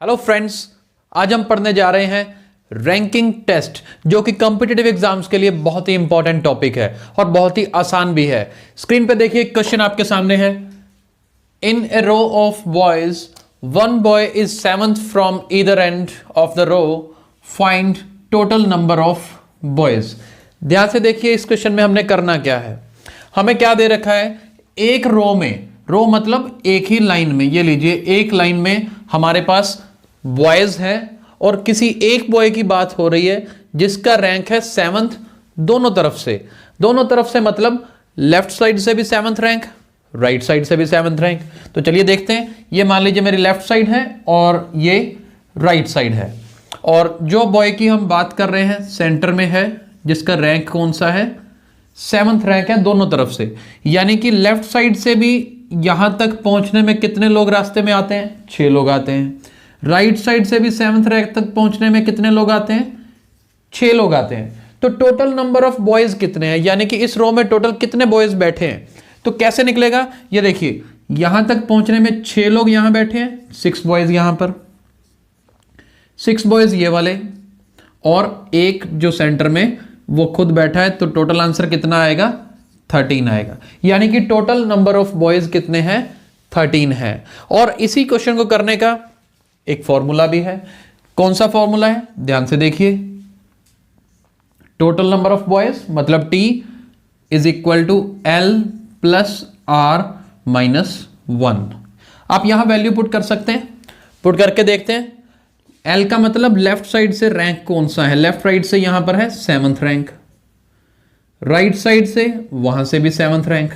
Hello friends, आज हम पढ़ने जा रहे हैं रैंकिंग टेस्ट, जो कि कॉम्पिटिटिव एग्जाम्स के लिए बहुत ही इंपॉर्टेंट टॉपिक है और बहुत ही आसान भी है। स्क्रीन पे देखिए, क्वेश्चन आपके सामने है। In a row of boys, one boy is seventh from either end of the row, find total number of boys. ध्यान से देखिए, इस क्वेश्चन में हमने करना क्या है। हमें क्या दे रखा है, एक रो में, रो मतलब एक ही लाइन में, ये लीजिए एक लाइन में हमारे पास बॉयज है और किसी एक बॉय की बात हो रही है जिसका रैंक है सेवंथ दोनों तरफ से मतलब लेफ्ट साइड से भी सेवंथ रैंक, राइट साइड से भी सेवंथ रैंक। तो चलिए देखते हैं। ये मान लीजिए मेरी लेफ्ट साइड है और ये राइट साइड है, और जो बॉय की हम बात कर रहे हैं सेंटर में है, जिसका रैंक कौन सा है, सेवंथ रैंक है दोनों तरफ से। यानी कि लेफ्ट साइड से भी यहां तक पहुंचने में कितने लोग रास्ते में आते हैं, 6 लोग आते हैं। राइट साइड से भी सेवंथ रैंक तक पहुंचने में कितने लोग आते हैं, 6 लोग आते हैं। तो टोटल नंबर ऑफ बॉयज कितने हैं, यानी कि इस रो में टोटल कितने बॉयज बैठे हैं। तो कैसे निकलेगा, ये देखिए, यहां तक पहुंचने में 6 लोग यहां बैठे हैं, 6 बॉयज यहां पर, 6 बॉयज ये वाले, और एक जो सेंटर में वो खुद बैठा है। तो टोटल आंसर कितना आएगा, 13 आएगा। यानी कि टोटल नंबर ऑफ बॉयज कितने हैं, 13 है। और इसी क्वेश्चन को करने का एक फॉर्मूला भी है। कौन सा फॉर्मूला है, ध्यान से देखिए। टोटल नंबर ऑफ बॉयज मतलब T is equal to L plus R minus 1। आप यहां वैल्यू पुट कर सकते हैं, पुट करके देखते हैं। L का मतलब लेफ्ट साइड से रैंक कौन सा है, लेफ्ट राइट से यहां पर है सेवंथ रैंक, राइट साइड से वहां से भी सेवंथ रैंक।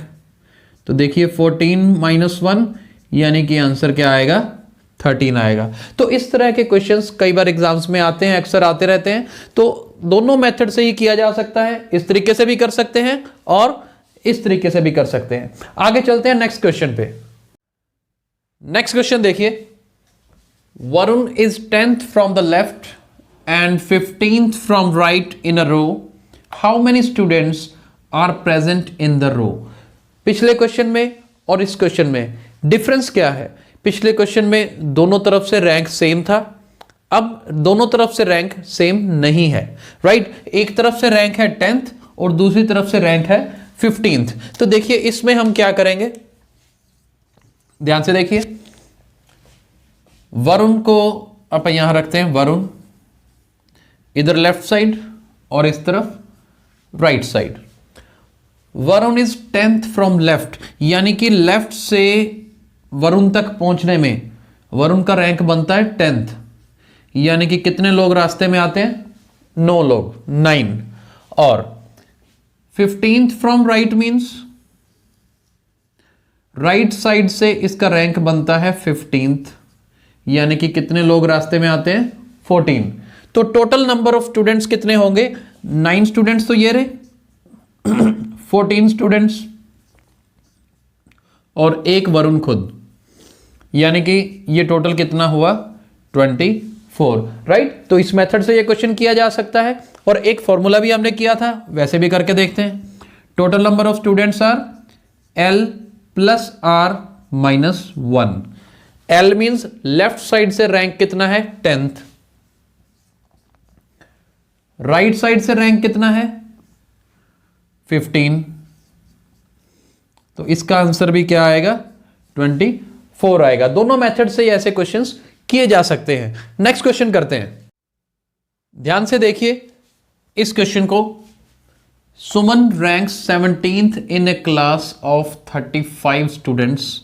तो देखिए 14 माइनस 1 यानी कि आंसर क्या आएगा, 13 आएगा। तो इस तरह के क्वेश्चंस कई बार एग्जाम्स में आते हैं, अक्सर आते रहते हैं। तो दोनों मेथड से ही किया जा सकता है, इस तरीके से भी कर सकते हैं और इस तरीके से भी कर सकते हैं। आगे चलते हैं नेक्स्ट क्वेश्चन पे। नेक्स्ट क्वेश्चन देखिए। Varun is 10th from the left and 15th from right in a row, how many students are present in the row. पिछले क्वेश्चन में और इस क्वेश्चन में डिफरेंस क्या है। पिछले क्वेश्चन में दोनों तरफ से रैंक सेम था, अब दोनों तरफ से रैंक सेम नहीं है, राइट। एक तरफ से रैंक है 10th और दूसरी तरफ से रैंक है 15th। तो देखिए इसमें हम क्या करेंगे, ध्यान से देखिए। वरुण को आप यहां रखते हैं, वरुण इधर लेफ्ट साइड और इस तरफ right side. Varun is 10th from left, यानी कि लेफ्ट से वरुण तक पहुंचने में वरुण का रैंक बनता है 10th, यानी कि कितने लोग रास्ते में आते हैं, 9 लोग, 9। और 15th from right means right side से इसका रैंक बनता है 15th, यानी कि कितने लोग रास्ते में आते हैं, 14। तो टोटल नंबर ऑफ स्टूडेंट्स कितने होंगे, 9 स्टूडेंट्स तो ये रहे, 14 स्टूडेंट्स और एक वरुण खुद, यानी कि ये टोटल कितना हुआ, 24, राइट। तो इस मेथड से ये क्वेश्चन किया जा सकता है, और एक फॉर्मूला भी हमने किया था, वैसे भी करके देखते हैं। Total number of students are L plus R minus 1। L means left side से रैंक कितना है, 10th, राइट साइड से रैंक कितना है, 15। तो इसका आंसर भी क्या आएगा, 24 आएगा। दोनों मेथड से ऐसे क्वेश्चंस किए जा सकते हैं। नेक्स्ट क्वेश्चन करते हैं। ध्यान से देखिए इस क्वेश्चन को। Suman ranks 17th in a class of 35 students,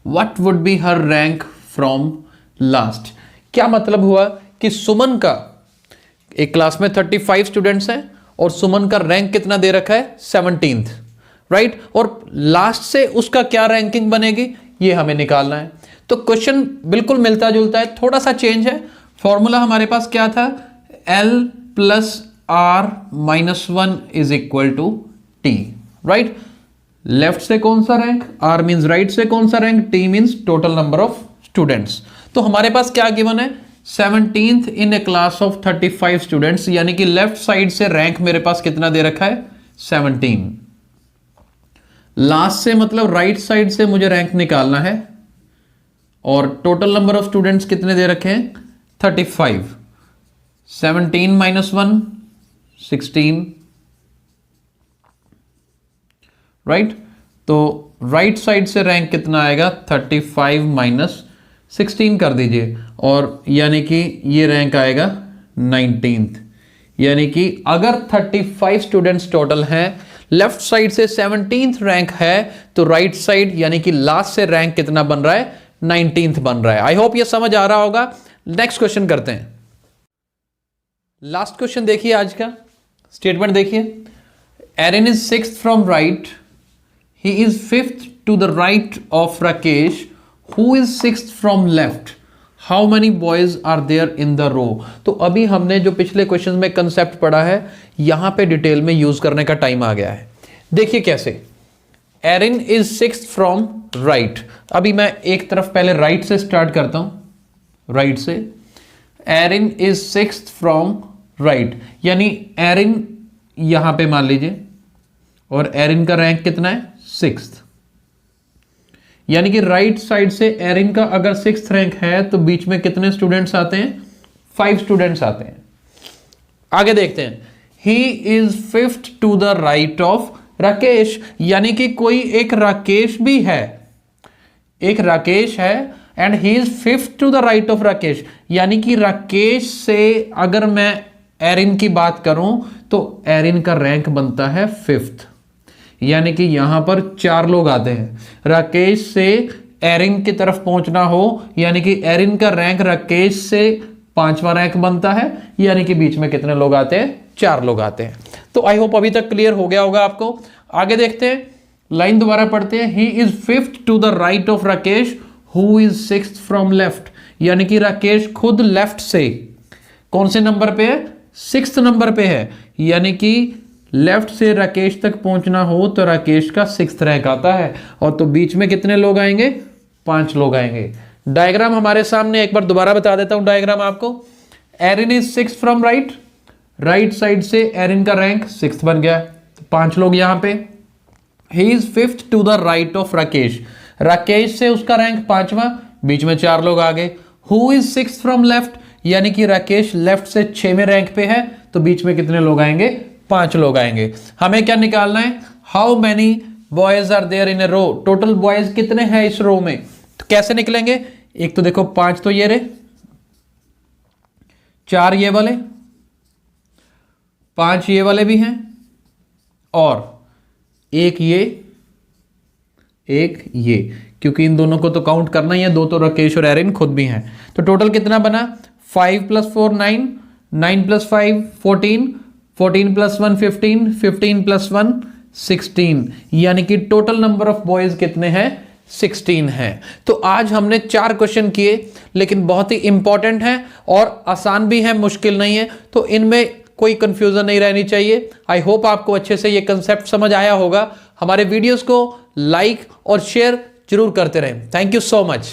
what would be her rank from last. क्या मतलब हुआ कि सुमन का, एक क्लास में 35 स्टूडेंट्स हैं और सुमन का रैंक कितना दे रखा है, 17th, राइट। और लास्ट से उसका क्या रैंकिंग बनेगी, ये हमें निकालना है। तो क्वेश्चन बिल्कुल मिलता जुलता है, थोड़ा सा चेंज है। फॉर्मूला हमारे पास क्या था, L plus R minus 1 is equal to T, right. Left से कौन सा रैंक, R मीन्स राइट से कौन सा rank, T means total number of students. तो हमारे पास क्या गिवन है, 17th in a class of 35 students, यानी कि लेफ्ट साइड से रैंक मेरे पास कितना दे रखा है, 17। लास्ट से मतलब राइट साइड से मुझे रैंक निकालना है, और टोटल नंबर ऑफ स्टूडेंट्स कितने दे रखे हैं, 35, 17 माइनस 1 16, राइट। तो राइट साइड से रैंक कितना आएगा 35 माइनस 16 कर दीजिए, और यानी कि ये रैंक आएगा 19th। यानी कि अगर 35 स्टूडेंट्स टोटल हैं, लेफ्ट साइड से 17th रैंक है, तो राइट साइड यानी कि लास्ट से रैंक कितना बन रहा है 19th बन रहा है। आई होप ये समझ आ रहा होगा। नेक्स्ट क्वेश्चन करते हैं। लास्ट क्वेश्चन देखिए आज का, स्टेटमेंट देखिए। Erin is 6th from right, he is 5th to the right of Rakesh who is 6th from left, how many boys are there in the row. तो अभी हमने जो पिछले क्वेश्चन में कंसेप्ट पढ़ा है, यहां पे डिटेल में यूज करने का टाइम आ गया है। देखिए कैसे, Erin is 6th from right. अभी मैं एक तरफ पहले राइट से स्टार्ट करता हूं, राइट से। Erin is 6th from right, यानी एरिन यहां पे मान लीजिए, और एरिन का रैंक कितना है 6th, यानी कि राइट साइड से एरिन का अगर 6th रैंक है तो बीच में कितने स्टूडेंट्स आते हैं 5 स्टूडेंट्स आते हैं। आगे देखते हैं, he is 5th to the right of Rakesh, यानी कि कोई एक राकेश भी है, एक राकेश है, and he is 5th to the right of Rakesh, यानी कि राकेश से अगर मैं एरिन की बात करूं तो एरिन का रैंक बनता है 5th, यानी कि यहां पर 4 लोग आते हैं। राकेश से एरिन की तरफ पहुंचना हो, यानी कि एरिन का रैंक राकेश से 5वां रैंक बनता है, यानी कि बीच में कितने लोग आते हैं 4 लोग आते हैं। तो आई होप अभी तक क्लियर हो गया होगा आपको। आगे देखते हैं, लाइन दोबारा पढ़ते हैं। He is 5th to the right of Rakesh who is 6th from left, यानी कि राकेश खुद लेफ्ट से कौन से नंबर पे है 6th नंबर पे है, यानी कि लेफ्ट से राकेश तक पहुंचना हो तो राकेश का 6th रैंक आता है, और तो बीच में कितने लोग आएंगे 5 लोग आएंगे। डायग्राम हमारे सामने, एक बार दोबारा बता देता हूं डायग्राम आपको। Erin is 6th from right, right side से एरिन का रैंक 6th बन गया, 5 लोग यहां पे। He is 5th to the right of Rakesh, Rakesh से उसका रैंक 5वां, बीच में 4 लोग आ गए। Who is 6th from left, यानी कि राकेश लेफ्ट से 6वें रैंक पे है, तो बीच में कितने लोग आएंगे 5 लोग आएंगे। हमें क्या निकालना है, how many boys are there in a row, total boys कितने हैं इस रो में। तो कैसे निकलेंगे, एक तो देखो 5 तो ये रहे, 4 ये वाले, 5 ये वाले भी हैं, और एक ये, एक ये, क्योंकि इन दोनों को तो काउंट करना ही है, 2 तो राकेश और एरिन खुद भी हैं। तो टोटल कितना बना 5 + 4 9, 9 + 5 14, 14 + 1 15, 15 + 1 16, यानी कि टोटल नंबर ऑफ बॉयज कितने हैं 16 हैं। तो आज हमने 4 क्वेश्चन किए, लेकिन बहुत ही इंपॉर्टेंट हैं और आसान भी है, मुश्किल नहीं है, तो इनमें कोई कंफ्यूजन नहीं रहनी चाहिए। आई होप आपको अच्छे से ये कंसेप्ट समझ आया होगा। हमारे वीडियोस को लाइक और शेयर जरूर करते रहें। Thank you so much.